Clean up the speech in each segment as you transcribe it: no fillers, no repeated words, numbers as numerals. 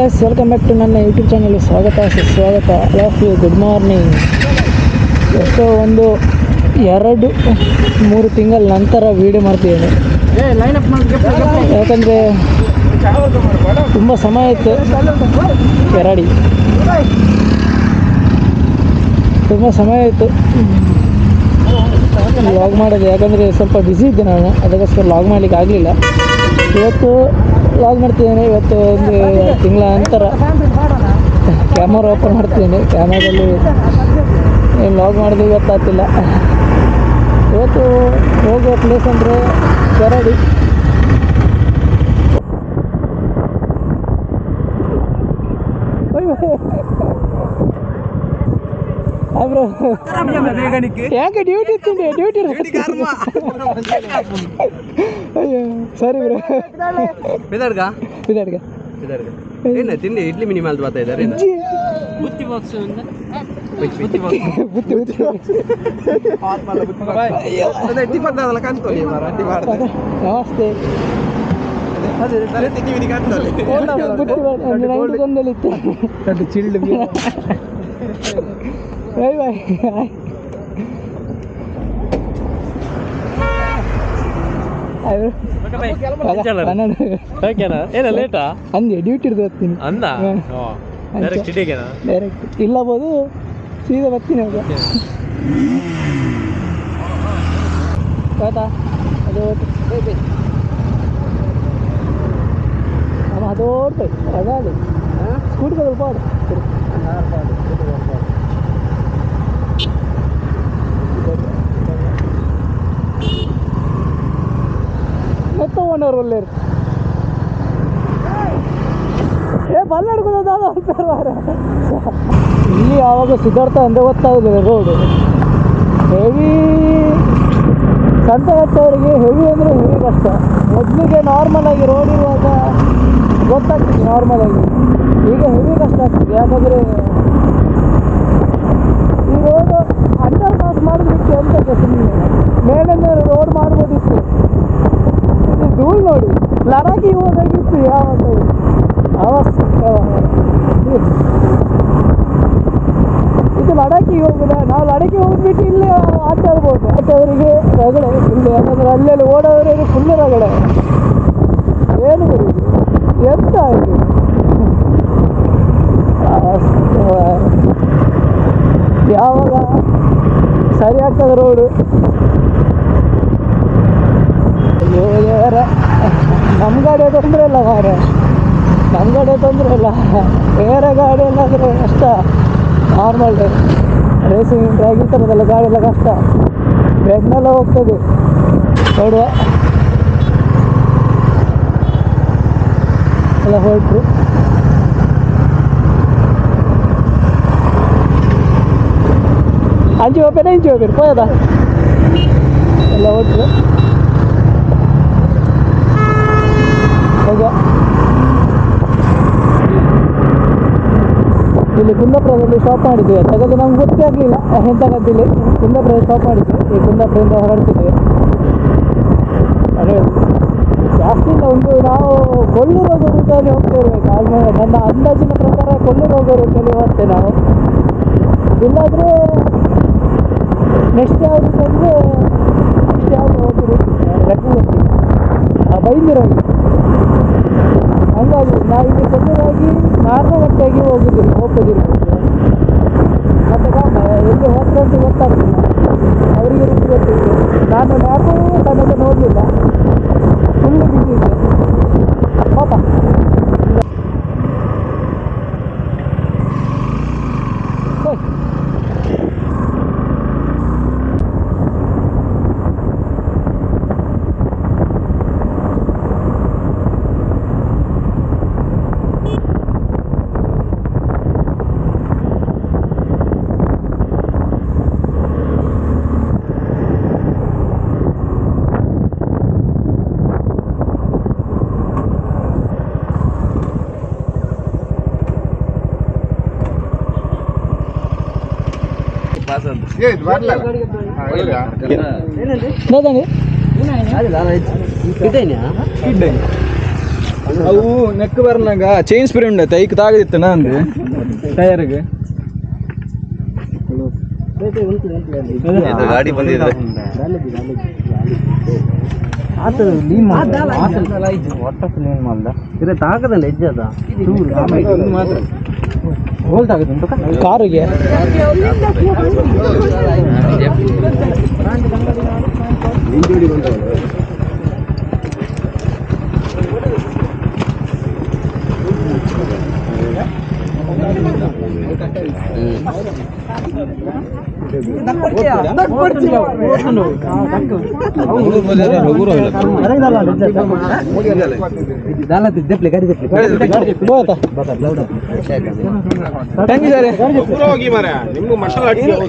Guys, welcome back to ನನ್ನ YouTube channel. ಸ್ವಾಗತ ಸುಸ್ವಾಗತ. All you good morning. ಎಷ್ಟೋ ಒಂದು 2-3 ತಿಂಗಳ ನಂತರ ವೀಡಿಯೋ ಮಾಡ್ತಿದ್ದೇನೆ. ಯಾಕಂದರೆ ತುಂಬ ಸಮಯ ಆಯಿತು ತುಂಬ ಸಮಯ ಆಯಿತು ವ್ಲಾಗ್ ಮಾಡೋದು. ಯಾಕಂದರೆ ಸ್ವಲ್ಪ ಬ್ಯುಸಿ ಇದ್ದೆ ನಾನು, ಅದಕ್ಕೋಸ್ಕರ ವ್ಲಾಗ್ ಮಾಡಲಿಕ್ಕೆ ಆಗಲಿಲ್ಲ. ಇವತ್ತು ವ್ಲಾಗ್ ಮಾಡ್ತಿದ್ದೇನೆ. ಇವತ್ತು ಒಂದು ತಿಂಗಳ ನಂತರ ಕ್ಯಾಮರಾ ಓಪನ್ ಮಾಡ್ತಿದ್ದೇನೆ. ಕ್ಯಾಮ್ರಾದಲ್ಲಿ ಏನು ವ್ಲಾಗ್ ಮಾಡೋದು ಗೊತ್ತಾಗ್ತಿಲ್ಲ. ಇವತ್ತು ಹೋಗುವ ಪ್ಲೇಸ್ ಅಂದರೆ ಕೆರಡಿ. ಯಾಕೆ ಡ್ಯೂಟಿ ಇರ್ತೀನಿ? ಡ್ಯೂಟಿ ಅಯ್ಯೋ ಸರಿ ಬ್ರೋ. ಬಿದಾಡ್ಗ ತಿಂಡಿ ಇಡ್ಲಿ ಮಿನಿಮಲ್ ಬರ್ತಾ ಇದ್ದಾರೆ. ಬುತ್ತಿ ಬಾಕ್ಸ್ ನಮಸ್ತೆ. ಚಿಲ್ಡ್ ಬಾಯ್ ಬಾಯ್. ಅಂದೆ ಡ್ಯೂಟಿ ಇರ್ದು ಬರ್ತೀನಿ. ಡೈರೆಕ್ಟ್ ಇಲ್ಲಬೋದು ಸೀದಾ ಬರ್ತೀನಿ. ಅವಾಗ ಆಯ್ತಾ? ಅದು ಅದು ಓಡ್ತಾಯಿ ಅದಾದ ಸ್ಕೂಟಿ ಸ್ವಲ್ಪ ಎತ್ತಗೊಂಡವ್ರು ಒಳ್ಳೆ ಬಲ್ಲಾಡ್ಕೋದ ಇಲ್ಲಿ. ಯಾವಾಗ ಸಿದ್ಧಾರ್ಥ ಅಂದರೆ ಗೊತ್ತಾಗೋದಿಲ್ಲ ರೋಡು. ಹೆವಿ ಸಂತೆ ಹತ್ತವರಿಗೆ ಹೆವಿ ಅಂದರೆ ಹೆವಿ ಕಷ್ಟ. ಮೊದಲಿಗೆ ನಾರ್ಮಲಾಗಿ ರೋಡ್ ಇರುವಾಗ ಗೊತ್ತಾಗ್ತದೆ ನಾರ್ಮಲಾಗಿ, ಈಗ ಹೆವಿ ಕಷ್ಟ ಆಗ್ತದೆ. ಯಾಕಂದರೆ ಈ ರೋಡು ಅಂಡರ್ ಪಾಸ್ ಮಾಡಿಬಿಟ್ಟು ಎಂತಕ್ಕೆ ಸುಮ್ಮನೆ ಮೇಲಿಂದ ರೋಡ್ ಮಾಡ್ಬೋದಿತ್ತು. ಇದು ಧೂಳು ನೋಡಿ, ಲಡಾಖಿಗೆ ಹೋದಾಗಿತ್ತು ಯಾವಾಗ ಇದು ಲಡಾಖಿಗೆ ಹೋಗುದ. ನಾವು ಲಡಾಖಿಗೆ ಹೋಗ್ಬಿಟ್ಟು ಇಲ್ಲೇ ಆಟ ಆಡ್ಬೋದು. ಆಟವರಿಗೆ ರಗಡೆ ಫುಲ್ಲು. ಯಾಕಂದರೆ ಅಲ್ಲೆಲ್ಲಿ ಓಡೋರಿಗೆ ಫುಲ್ಲು ರಗಡೆ. ಏನು ಬರೀದು ಎಂತ ಆಯಿತು? ಯಾವಾಗ ಸರಿ ಆಗ್ತದೆ ರೋಡು? ಅಯ್ಯೋ ಯಾರ ನಮ್ಮ ಗಾಡಿ ತೊಂದರೆ ಇಲ್ಲ ಮಾರ, ನಮ್ಮ ಗಾಡಿ ತೊಂದರೆ ಇಲ್ಲ. ಬೇರೆ ಗಾಡಿ ಎಲ್ಲ ಆದರೆ ಕಷ್ಟ. ನಾರ್ಮಲ್ ರೇಸಿಂಗ್ ಟ್ರ್ಯಾಕ್ ಇರ್ತದಲ್ಲ ಗಾಡಿ ಎಲ್ಲ ಕಷ್ಟ. ಬೆನ್ನೆಲ್ಲ ಹೋಗ್ತದೆ. ನೋಡುವ ಎಲ್ಲ ಹೊರಟರು. ಅಂಚು ಹೋಗ್ಬೇರು ಹೋದ ಎಲ್ಲ ಹೊರಟರು. ಹೋಗುವ. ಇಲ್ಲಿ ಕುಂದಾಪುರದಲ್ಲಿ ಶಾಪ್ ಮಾಡಿದ್ವಿ. ತಗೋದು ನಮ್ಗೆ ಗೊತ್ತೇ ಆಗಲಿಲ್ಲ ಎಂತ ಗದ್ದಿಲ್ಲಿ. ಕುಂದಾಪುರದಲ್ಲಿ ಶಾಪ್ ಮಾಡಿದ್ವಿ. ಈ ಕುಂದಾಪುರದಿಂದ ಹೊರಡ್ತಿದ್ವಿ. ಅದೇ ಜಾಸ್ತಿ ಇಲ್ಲ, ಒಂದು ನಾವು ಕೊಲ್ಲೂರು ಹೋಗೋ ರೂಟಲ್ಲಿ ಹೋಗ್ತಾ ಇರ್ಬೇಕು. ಆಲ್ಮೋಸ್ಟ್ ನನ್ನ ಅಂದಾಜಿನ ಪ್ರಕಾರ ಕೊಲ್ಲೂರು ಹೋಗೋ ರೂಟಲ್ಲಿ ಹೋಗ್ತೇವೆ ನಾವು. ಇಲ್ಲಾದರೆ ನೆಕ್ಸ್ಟ್ ಯಾವುದು ಅಂದರೆ ನೆಕ್ಸ್ಟ್ ಯಾವುದು ಹೋಗಿ ರೂಟ್ ಲೆಕ್ಕ ಹೋಗ್ತೀವಿ ಬೈಂದಿರೋಗಿ. ಹಂಗಾಗಿ ನಾವಿಲ್ಲಿ ಕೊಲ್ಲೂರಾಗಿ ನಾರ್ನಗಟ್ಟಾಗಿ ಹೋಗ್ತಿರ್ಬೋದು. ಮತ್ತು ಎಲ್ಲಿ ಹೋಗ್ತಾರೆ ಅಂತ ಗೊತ್ತಾಗ್ತಿಲ್ಲ ಅವರಿಗೆ ರೂಟ್ ಗೊತ್ತಿತ್ತು. ನಾನು ಮ್ಯಾಪು ಸಮೇತ ನೋಡಲಿಲ್ಲ, ಫುಲ್ಲು ಬಿಸಿ ಇದೆ ಪಾಪ. ಅವು ನೆಕ್ ಬರ್ನಾಗ ಚೈನ್ ಸ್ಪ್ರೇ ಉಂಡೈತೆ ಈಗ ತಾಗದಿತ್ತನ ಅಂದೆ ಟೈರ್ಗೆ ಗಾಡಿ ಬಂದಿದೆ ತಾಕದಲ್ಲ ಹೆಜ್ಜೆ ಅದ ಕಾರಿಗೆ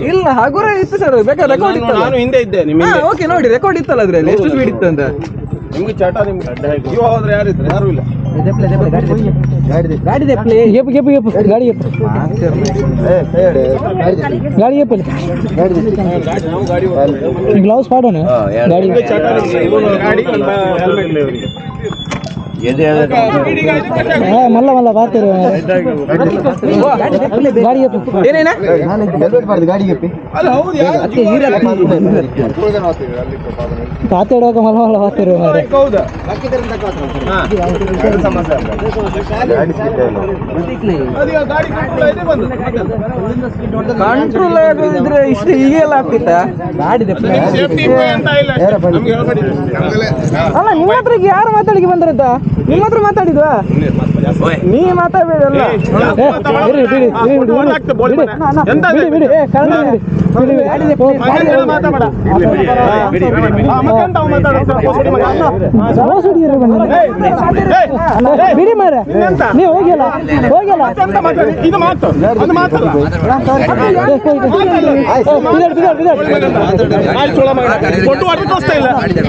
ಇಲ್ಲ ಹಗುರ ಇತ್ತು ಸರ್ ಬೇಕಾದ್ರೆ ರೆಕಾರ್ಡ್ ಇತ್ತು ನಾನು ಹಿಂದೆ ಇದ್ದೆ ಓಕೆ ನೋಡಿ ರೆಕಾರ್ಡ್ ಇತ್ತಲ್ಲ ಅದ್ರಲ್ಲಿ ಎಷ್ಟು ಸ್ಪೀಡ್ ಇತ್ತು ಅಂತ ನಿಮ್ಗೆ ಚಟ ನಿಮ್ಗೆ ಇವ ಹೋದ್ರೆ ಯಾರಿದ್ರು ಯಾರು ಇಲ್ಲ ಗಾಡಿ ಗ್ಲೌಸ್ ಪಾಡೋಣ ಗಾಡಿ ಮಲ್ಲ ಮಲ್ಲ ಬಾರ್ತಿರು ಗಾಡಿ ಏನೇನ ಮಾತಾಡುವಾಗ ಮಲ್ಲ ಮಲ್ಲ ಬಾರ್ತಿರು ಕಂಟ್ರೋಲ್ ಆಗಿದ್ರೆ ಇಷ್ಟು ಹೀಗೆಲ್ಲ ಆಗ್ತಿತ್ತ ಗಾಡಿ ಅಲ್ಲ ನಿಮ್ಮ ಹತ್ರ ಯಾರು ಮಾತಾಡಿಗೆ ಬಂದಿರತ್ತ ನಿಮ್ಮ ಹತ್ರ ಮಾತಾಡಿದ್ವಾ ನೀ ಮಾತಾಡ್ಬೇಡಲ್ಲ ಬಿಡಿ ಮಾರ ನೀವು ಹೋಗಿಲ್ಲ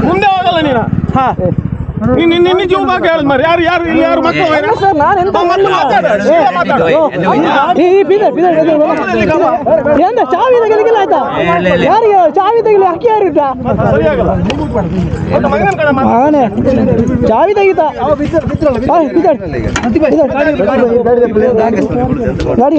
ಮುಂದೆ ಹೋಗಲ್ಲ ನೀನು ನಿನ್ನ ಜೀವ ಬಗ್ಗೆ ಹೇಳಿದ್ ಮರಿ ಯಾರು ಯಾರು ಇಲ್ಲಿ ಯಾರು ಮಕ್ಕಳು ಚಾವಿ ತಗಲಿಲ್ಲ ಆಯ್ತಾ ಯಾರಿಗೆ ಚಾವಿ ತಗಲಿ ಅಕ್ಕಿ ಯಾರು ಮಗನೇ ಚಾವಿ ತೆಗಿತ ಗಾಡಿ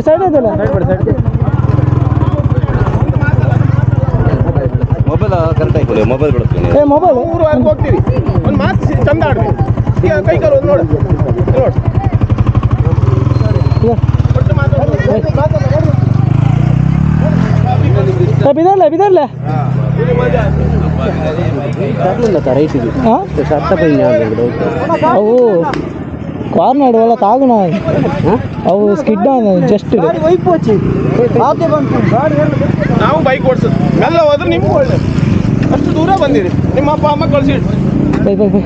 ಸೈಡ್ ಇದೆಲ್ಲ ಮೊಬೈಲ್ ಕರೆಕ್ಟ್ ಆಯ್ತು ಮೊಬೈಲ್ ಬಿಡುತ್ತೆ ಮೊಬೈಲ್ ಊರು ಹೋಗ್ತೀವಿ ಒಂದು ಮಾತು ಚಂದ ಆಡ್ಬೇಕು ಈಗ ಕೈ ಕಾಲು ನೋಡು ನೋಡು ಬಿದರ್ಲ ಅವು ಕಾರ್ನಾಡು ಒಳ ತಾಗುಣ ಅವು ಸ್ಕಿಡ್ ಜಸ್ಟ್ ನಾವು ಬೈಕ್ ಓಡಿಸೋದು ಎಲ್ಲ ಹೋದ್ರೆ ನಿಮ್ಗೆ ಒಳ್ಳೆ ಅಷ್ಟು ದೂರ ಬಂದಿರಿ ನಿಮ್ಮ ಅಪ್ಪ ಅಮ್ಮ ಕಳಿಸಿ ಬೈ ಬೈ ಬೈ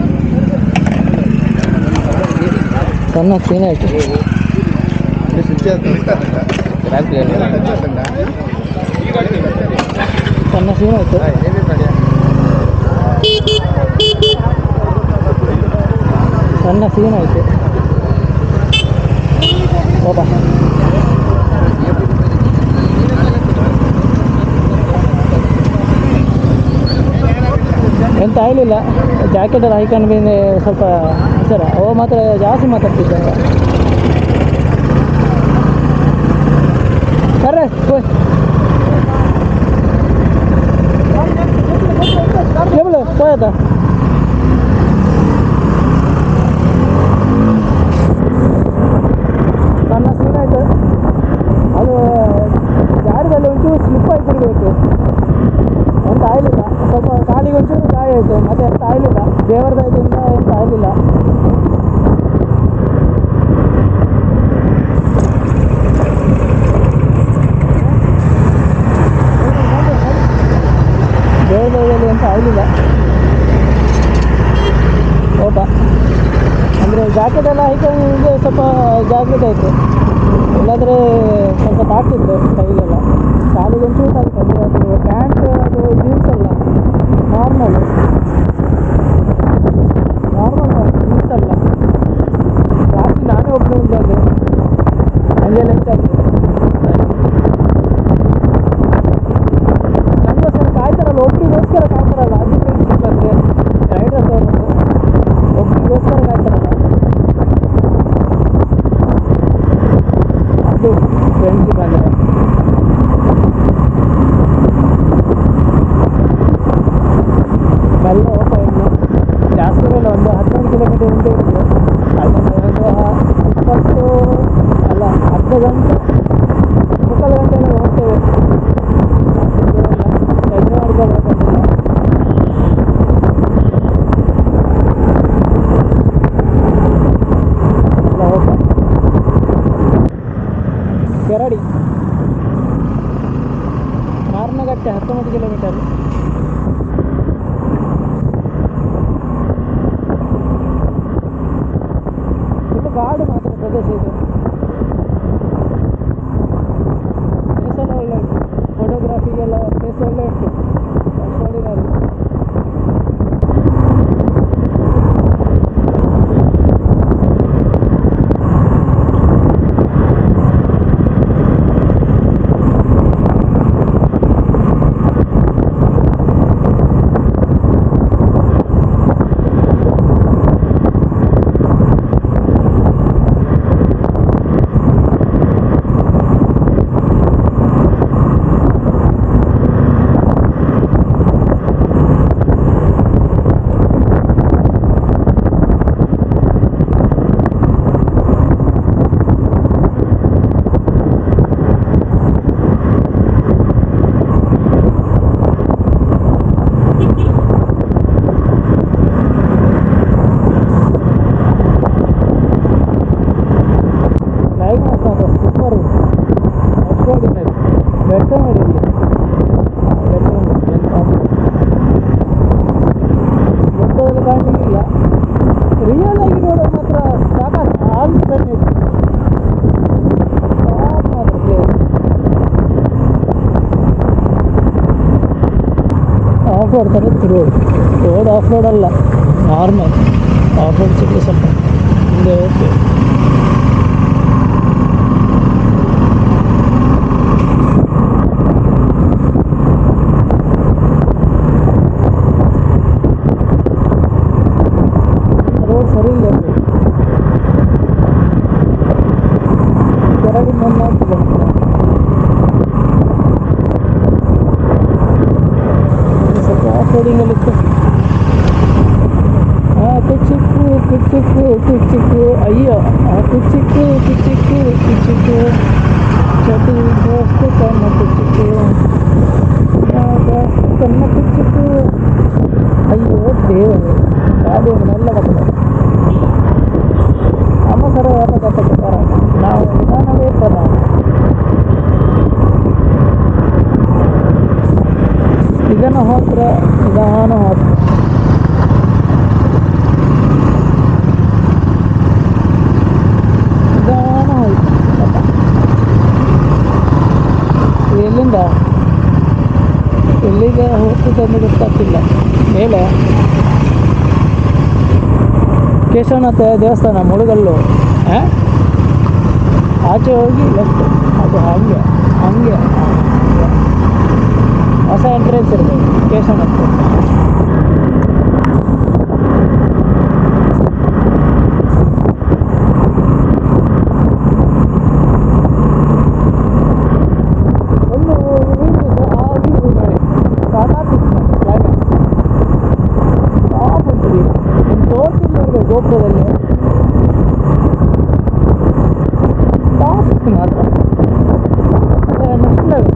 ಸಣ್ಣ ಕ್ಲೀನ್ ಆಯ್ತು ಸಣ್ಣ ಸೀನ್ ಆಯ್ತು ಸಣ್ಣ ಸೀನ್ ಆಯ್ತು ಬಾಬಾ ಎಂತ ಆಗಲಿಲ್ಲ ಜಾಕೆಟಲ್ಲಿ ಹಾಕೊಂಡು ಬಂದು ಸ್ವಲ್ಪ ಸರ ಅವ ಮಾತ್ರ ಜಾಸ್ತಿ ಮಾತಾಡ್ತಿದ್ದ ಸರ್ ಕೇಬಲ್ ಹೋಯ್ತಾ ಸಣ್ಣ ಸೀನ್ ಆಯಿತು ಅದು ಜಾರದಲ್ಲಿ ಒಂಚೂರು ಸ್ಲಿಪ್ ಆಗಿಬಿಡ್ಬೇಕು ಎಂತ ಆಗಲಿಲ್ಲ ಸ್ವಲ್ಪ ಕಾಲಿಗೆ ಒಂಚೂರು ಗಾಯ ಆಯಿತು ಮತ್ತೆ ಎಂತ ಆಗಲಿಲ್ಲ ದೇವರದಾಯದಿಂದ ಎಂತ ಆಗಲಿಲ್ಲ ದೇವರದಾಯದಲ್ಲಿ ಎಂತ ಆಗಲಿಲ್ಲ ಓಟ ಅಂದರೆ ಜಾಕೆಟ್ ಎಲ್ಲ ಹಾಕೊಂಡು ಸ್ವಲ್ಪ ಜಾಗ್ರತೆ ಆಯಿತು ಇಲ್ಲಾಂದರೆ ಸ್ವಲ್ಪ ತಾಗ್ತಿತ್ತು ಕೈಗೆಲ್ಲ ಕಾಲಿಗೆ ಒಂಚೂರು ತಾಗ್ತದೆ ಅದು ಪ್ಯಾಂಟ್ ಅದು ಜೀನ್ಸ್ ಅಲ್ಲ ನಾರ್ಮಲ್ ಜೀನ್ಸ್ ಅಲ್ಲ ಒಬ್ಬರು ಅದು ಹಂಗೆ ಲೆಂತ್ ಆಗ್ತದೆ. ನನಗೋಸ್ಕರ ಕಾಯ್ತಾರಲ್ಲ, ಒಬ್ಬರಿಗೋಸ್ಕರ ಕಾಯ್ತಾರಲ್ಲ, ಅದು ಫ್ರೆಂಡ್ಶಿಪ್ ಅಂದರೆ ರೈಡರ್ಸ್ ಅವರು ಒಬ್ಬರಿಗೋಸ್ಕರ ಕಾಯ್ತಾರಲ್ಲ, ಅದು ಫ್ರೆಂಡ್ಶಿಪ್ ಅಂದರೆ. ಮೆಲ್ಲ ಹೋಗ್ತಾ ಇನ್ನು ಜಾಸ್ತಿ ಇಲ್ಲ, ಒಂದು 15 ಕಿಲೋಮೀಟರ್ ಮುಂದೆ ಇರೋದು. ಅದನ್ನು ಒಂದು 20 ಅಲ್ಲ ಅರ್ಧ ಗಂಟೆ ಮುಕ್ಕಾಲು ಗಂಟೆಯಲ್ಲಿ ಹೋಗ್ತೇವೆ. ಕೆಲಸ ಮಾಡ್ಕೊಳ್ಬೇಕಂತಿಲ್ಲ. ಎಲ್ಲ ಹೋಗ ಕೆರಡಿ ಮಾರನಗಟ್ಟೆ 19 ಕಿಲೋಮೀಟರ್. ಕಾಡು ಮಾತ್ರ ಪ್ರದೇಶ ಇದು. ಪ್ಲೇಸ್ ಎಲ್ಲ ಒಳ್ಳೆ ಉಂಟು, ಫೋಟೋಗ್ರಾಫಿಗೆಲ್ಲ ಪ್ಲೇಸ್ ಒಳ್ಳೆ ಉಂಟು, ಎಕ್ಸ್ಟ್ರಾಡಿನರಿ. ಬೆಟ್ಟ ನೋಡಿ, ಇಲ್ಲಿ ಬೆಟ್ಟ ಬೆಟ್ಟದಲ್ಲಿ ಕಾಣಲಿಕ್ಕಿಲ್ಲ. ರಿಯಲ್ ಆಗಿ ನೋಡೋದು ಮಾತ್ರ ಸಾಕಾಗ್ತದೆ. ಆಲ್ ಸಣ್ಣ ಮಾತ್ರ ಪ್ಲೇಸ್. ಆಫ್ ರೋಡ್ ಥರ ರೋಡ್ ಆಫ್ ರೋಡ್ ಅಲ್ಲ, ನಾರ್ಮಲ್ ಆಫ್ ರೋಡ್ ಸಿಗಲಿ ಸ್ವಲ್ಪ ಮುಂದೆ ಹೋಗ್ತೇವೆ. ಆಫ್ರೋಡಿಂಗಲ್ಲಿತ್ತು. ಕುಚ್ಚಿಕ್ಕು ಅಯ್ಯೋ, ಕುಚ್ಚಿಕ್ಕು ಚಟಿಗೋಸ್ತು ಕಣ್ಣ ಕುಚ್ಚಿಕ್ಕು ಅಯ್ಯೋ ದೇವರೇ, ಗಾಡಿಯನ್ನು ಮೆಲ್ಲ ಬರ್ತದೆ. ಅಮ್ಮ ಸರವಾದ ಕಥೆ ಪ್ರಕಾರ ನಾವು ನಿಧಾನವೇ ಪ್ರಧಾನ. ಇದನ್ನು ಹೋತ್ರ ನಿಧಾನ ಹೋತ್ರ ನಿಧಾನ ಹೋಯ್ತು. ಎಲ್ಲಿಂದ ಎಲ್ಲಿಗೆ ಹೋಗ್ತಿದ್ದಂದು ಗೊತ್ತಾಗ್ತಿಲ್ಲ. ಮೇಲೆ ಕೇಶವನಾಥ ದೇವಸ್ಥಾನ ಮುಳುಗಲ್ಲು, ಆಚೆ ಹೋಗಿ ಲೆಫ್ಟ್, ಅದು ಹಾಗೆ ಹೊಸ ಎಂಟ್ರೆನ್ಸ್ ಇರಬೇಕು ಕೇಶವನಾಥ. ಒಂದು ಆ ವ್ಯೂ ನೋಡಿ, ಸಾಕಾಗ್ತಿತ್ತು ಕ್ಲೈಮ್ಯಾಕ್ಸ್. ಟಾಪ್ ಉಂಟು ವ್ಯೂ, ತೋರ್ತಿಲ್ಲ ಇರಬೇಕು ಗೋಪುರದಲ್ಲಿ. ಟಾಪ್ ಮಾತ್ರ ನೆಕ್ಸ್ಟ್ ಲೆವೆಲ್.